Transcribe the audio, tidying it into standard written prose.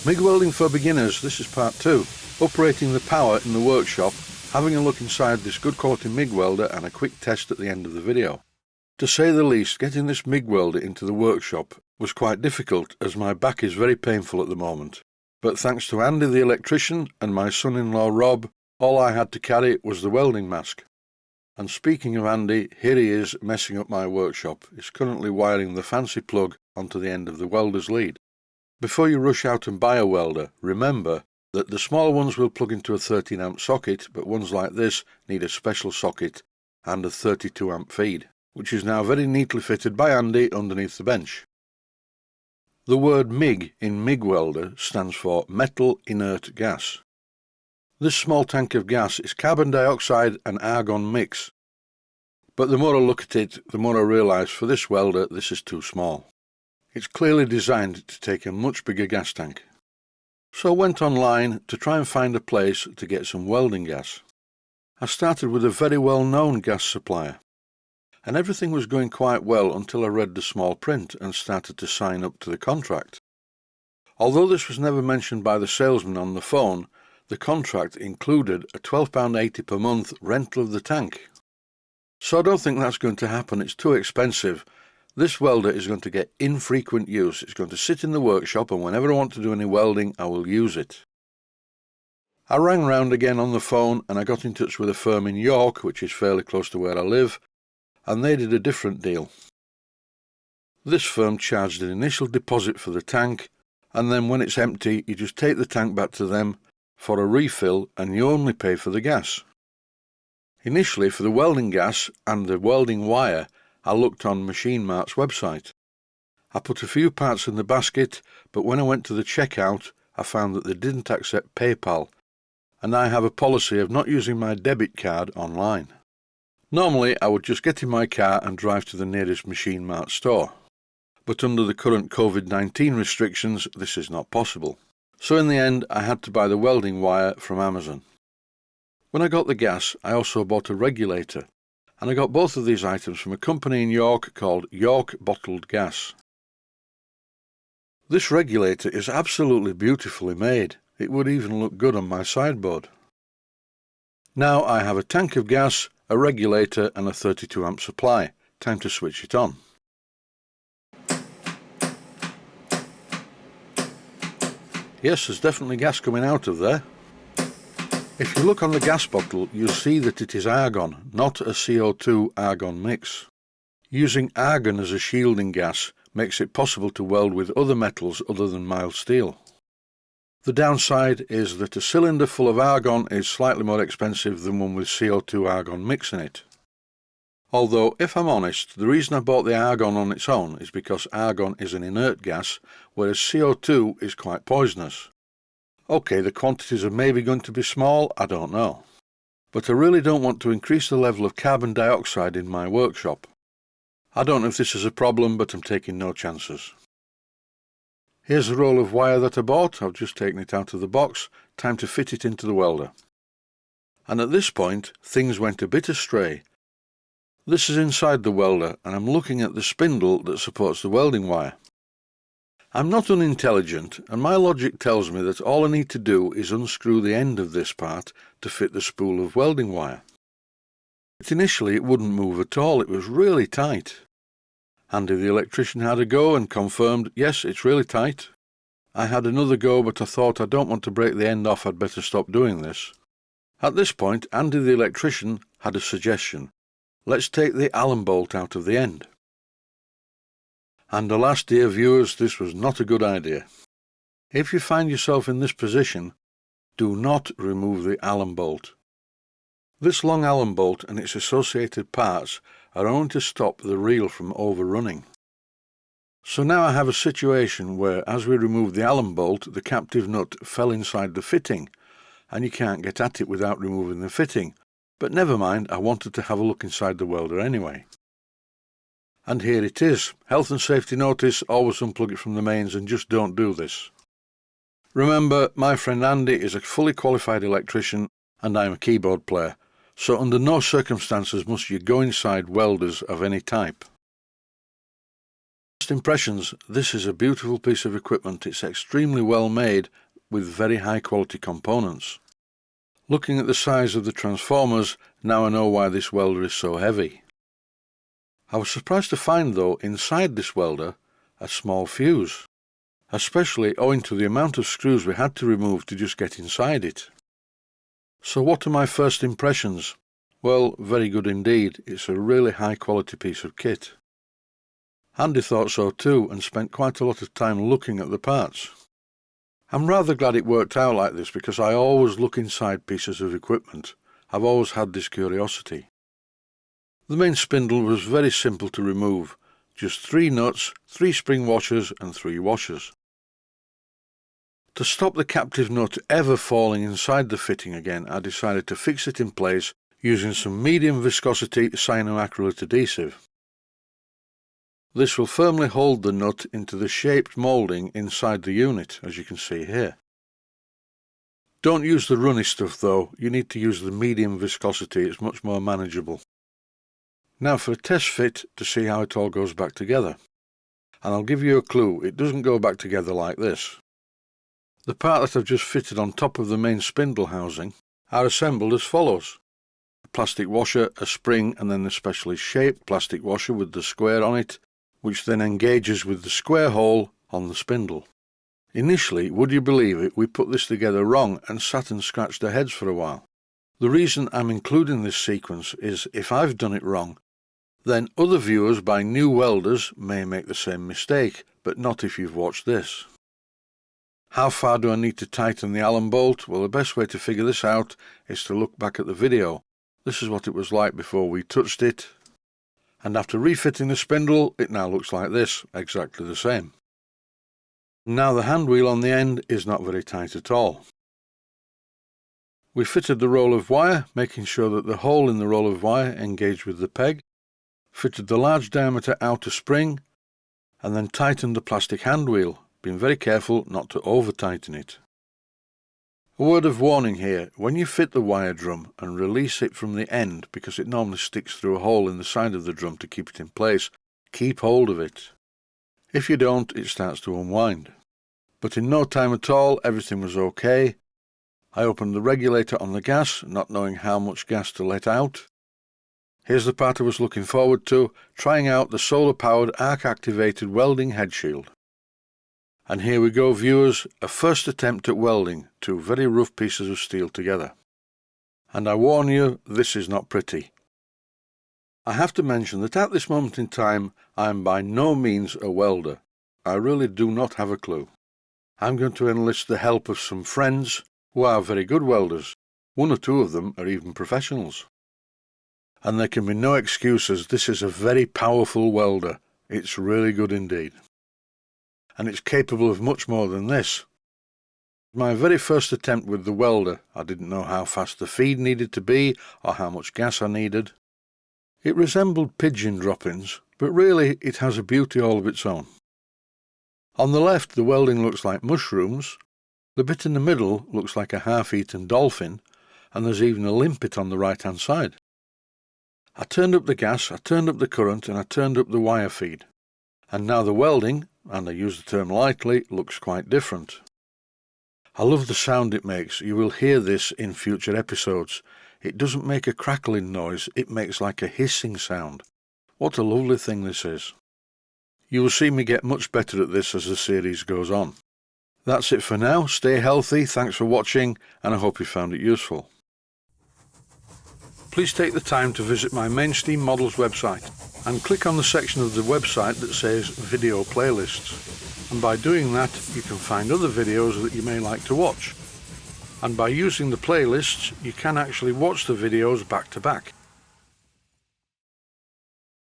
MIG Welding for Beginners, this is part 2. Uprating the power in the workshop, having a look inside this good quality MIG welder and a quick test at the end of the video. To say the least, getting this MIG welder into the workshop was quite difficult as my back is very painful at the moment. But thanks to Andy the electrician and my son-in-law Rob, all I had to carry was the welding mask. And speaking of Andy, here he is messing up my workshop. He's currently wiring the fancy plug onto the end of the welder's lead. Before you rush out and buy a welder, remember that the small ones will plug into a 13 amp socket, but ones like this need a special socket and a 32 amp feed, which is now very neatly fitted by Andy underneath the bench. The word MIG in MIG welder stands for metal inert gas. This small tank of gas is carbon dioxide and argon mix, but the more I look at it, the more I realise for this welder this is too small. It's clearly designed to take a much bigger gas tank. So I went online to try and find a place to get some welding gas. I started with a very well-known gas supplier, and everything was going quite well until I read the small print and started to sign up to the contract. Although this was never mentioned by the salesman on the phone, the contract included a £12.80 per month rental of the tank. So I don't think that's going to happen, it's too expensive. This welder is going to get infrequent use. It's going to sit in the workshop, and whenever I want to do any welding, I will use it. I rang round again on the phone and I got in touch with a firm in York, which is fairly close to where I live, and they did a different deal. This firm charged an initial deposit for the tank, and then when it's empty, you just take the tank back to them for a refill and you only pay for the gas. Initially, for the welding gas and the welding wire, I looked on Machine Mart's website. I put a few parts in the basket, but when I went to the checkout, I found that they didn't accept PayPal, and I have a policy of not using my debit card online. Normally, I would just get in my car and drive to the nearest Machine Mart store, but under the current COVID-19 restrictions, this is not possible. So in the end, I had to buy the welding wire from Amazon. When I got the gas, I also bought a regulator, and I got both of these items from a company in York called York Bottled Gas. This regulator is absolutely beautifully made. It would even look good on my sideboard. Now I have a tank of gas, a regulator and a 32 amp supply. Time to switch it on. Yes, there's definitely gas coming out of there. If you look on the gas bottle, you'll see that it is argon, not a CO2 argon mix. Using argon as a shielding gas makes it possible to weld with other metals other than mild steel. The downside is that a cylinder full of argon is slightly more expensive than one with CO2 argon mix in it. Although, if I'm honest, the reason I bought the argon on its own is because argon is an inert gas, whereas CO2 is quite poisonous. Okay, the quantities are maybe going to be small, I don't know. But I really don't want to increase the level of carbon dioxide in my workshop. I don't know if this is a problem, but I'm taking no chances. Here's the roll of wire that I bought. I've just taken it out of the box. Time to fit it into the welder. And at this point, things went a bit astray. This is inside the welder, and I'm looking at the spindle that supports the welding wire. I'm not unintelligent, and my logic tells me that all I need to do is unscrew the end of this part to fit the spool of welding wire. But initially it wouldn't move at all, it was really tight. Andy the electrician had a go and confirmed, yes, it's really tight. I had another go, but I thought I don't want to break the end off, I'd better stop doing this. At this point, Andy the electrician had a suggestion. Let's take the Allen bolt out of the end. And alas, dear viewers, this was not a good idea. If you find yourself in this position, do not remove the Allen bolt. This long Allen bolt and its associated parts are only to stop the reel from overrunning. So now I have a situation where, as we remove the Allen bolt, the captive nut fell inside the fitting, and you can't get at it without removing the fitting. But never mind, I wanted to have a look inside the welder anyway. And here it is. Health and safety notice, always unplug it from the mains and just don't do this. Remember, my friend Andy is a fully qualified electrician and I'm a keyboard player, so under no circumstances must you go inside welders of any type. First impressions, this is a beautiful piece of equipment. It's extremely well made with very high quality components. Looking at the size of the transformers, now I know why this welder is so heavy. I was surprised to find though inside this welder a small fuse, especially owing to the amount of screws we had to remove to just get inside it. So what are my first impressions? Well, very good indeed. It's a really high quality piece of kit. Andy thought so too and spent quite a lot of time looking at the parts. I'm rather glad it worked out like this because I always look inside pieces of equipment. I've always had this curiosity. The main spindle was very simple to remove. Just 3 nuts, 3 spring washers and 3 washers. To stop the captive nut ever falling inside the fitting again, I decided to fix it in place using some medium viscosity cyanoacrylate adhesive. This will firmly hold the nut into the shaped moulding inside the unit, as you can see here. Don't use the runny stuff though, you need to use the medium viscosity, it's much more manageable. Now for a test fit to see how it all goes back together. And I'll give you a clue, it doesn't go back together like this. The part that I've just fitted on top of the main spindle housing are assembled as follows. A plastic washer, a spring and then the specially shaped plastic washer with the square on it, which then engages with the square hole on the spindle. Initially, would you believe it, we put this together wrong and sat and scratched our heads for a while. The reason I'm including this sequence is if I've done it wrong, then other viewers by new welders may make the same mistake, but not if you've watched this. How far do I need to tighten the Allen bolt? Well, the best way to figure this out is to look back at the video. This is what it was like before we touched it. And after refitting the spindle, it now looks like this, exactly the same. Now the hand wheel on the end is not very tight at all. We fitted the roll of wire, making sure that the hole in the roll of wire engaged with the peg, fitted the large diameter outer spring, and then tightened the plastic hand wheel, being very careful not to over-tighten it. A word of warning here, when you fit the wire drum and release it from the end, because it normally sticks through a hole in the side of the drum to keep it in place, keep hold of it. If you don't, it starts to unwind. But in no time at all, everything was okay. I opened the regulator on the gas, not knowing how much gas to let out. Here's the part I was looking forward to, trying out the solar-powered arc-activated welding head shield. And here we go, viewers, a first attempt at welding 2 very rough pieces of steel together. And I warn you, this is not pretty. I have to mention that at this moment in time, I am by no means a welder. I really do not have a clue. I'm going to enlist the help of some friends who are very good welders. 1 or 2 of them are even professionals. And there can be no excuses, this is a very powerful welder. It's really good indeed. And it's capable of much more than this. My very first attempt with the welder, I didn't know how fast the feed needed to be or how much gas I needed. It resembled pigeon droppings, but really it has a beauty all of its own. On the left the welding looks like mushrooms, the bit in the middle looks like a half-eaten dolphin, and there's even a limpet on the right hand side. I turned up the gas, I turned up the current and I turned up the wire feed. And now the welding, and I use the term lightly, looks quite different. I love the sound it makes. You will hear this in future episodes. It doesn't make a crackling noise, it makes like a hissing sound. What a lovely thing this is. You will see me get much better at this as the series goes on. That's it for now. Stay healthy, thanks for watching, and I hope you found it useful. Please take the time to visit my Mainsteam Models website and click on the section of the website that says Video Playlists. And by doing that, you can find other videos that you may like to watch. And by using the playlists, you can actually watch the videos back to back.